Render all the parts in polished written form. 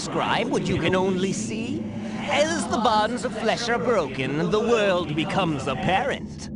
describe what you can only see? As the bonds of flesh are broken, the world becomes apparent.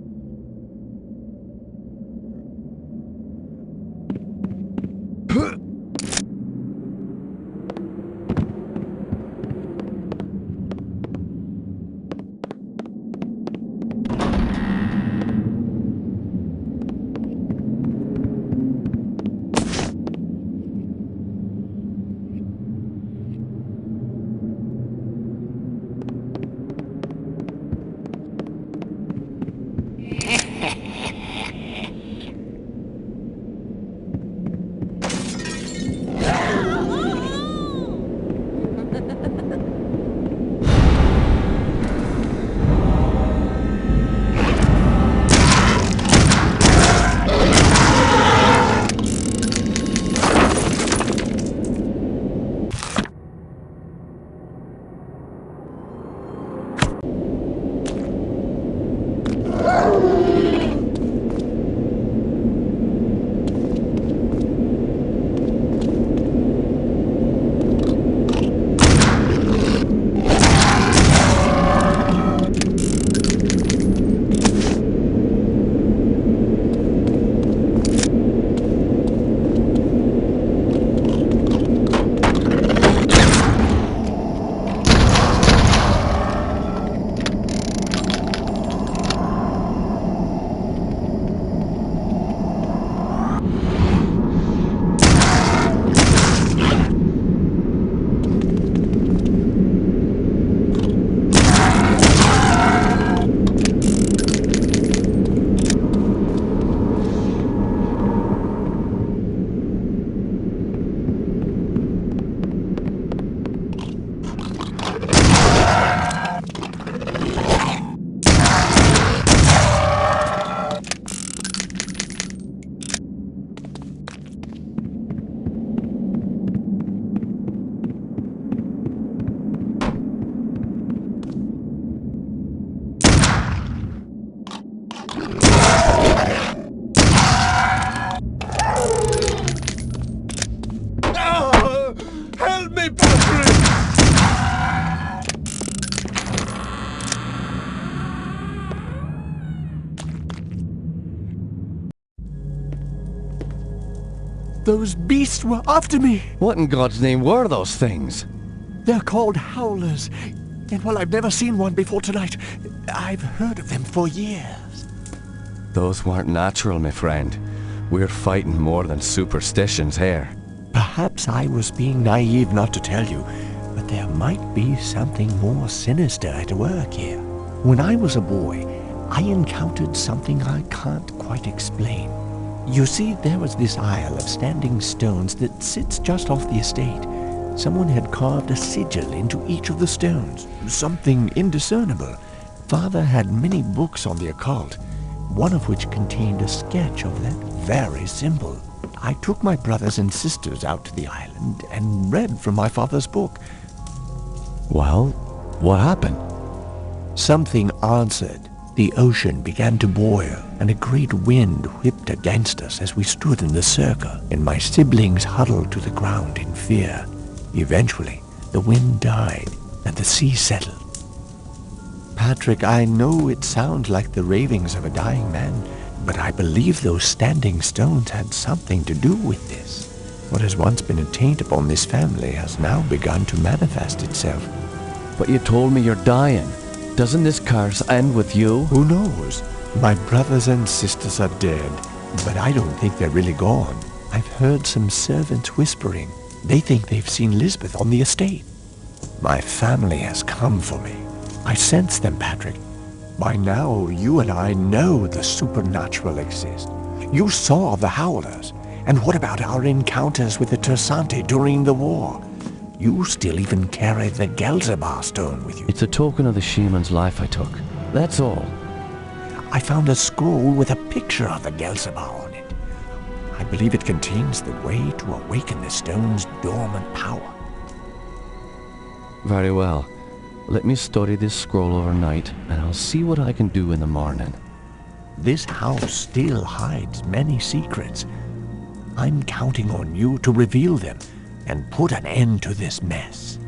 Those beasts were after me. What in God's name were those things? They're called howlers. And while I've never seen one before tonight, I've heard of them for years. Those weren't natural, my friend. We're fighting more than superstitions here. Perhaps I was being naive not to tell you, but there might be something more sinister at work here. When I was a boy, I encountered something I can't quite explain. You see, there was this isle of standing stones that sits just off the estate. Someone had carved a sigil into each of the stones, something indiscernible. Father had many books on the occult, one of which contained a sketch of that very symbol. I took my brothers and sisters out to the island and read from my father's book. Well, what happened? Something answered. The ocean began to boil, and a great wind whipped against us as we stood in the circle, and my siblings huddled to the ground in fear. Eventually, the wind died, and the sea settled. Patrick, I know it sounds like the ravings of a dying man, but I believe those standing stones had something to do with this. What has once been a taint upon this family has now begun to manifest itself. But you told me you're dying. Doesn't this curse end with you? Who knows? My brothers and sisters are dead, but I don't think they're really gone. I've heard some servants whispering. They think they've seen Lisbeth on the estate. My family has come for me. I sense them, Patrick. By now, you and I know the supernatural exists. You saw the Howlers. And what about our encounters with the Tersante during the war? You still even carry the Gelzebah stone with you. It's a token of the shaman's life I took. That's all. I found a scroll with a picture of the Gelzebah on it. I believe it contains the way to awaken the stone's dormant power. Very well. Let me study this scroll overnight, and I'll see what I can do in the morning. This house still hides many secrets. I'm counting on you to reveal them and put an end to this mess.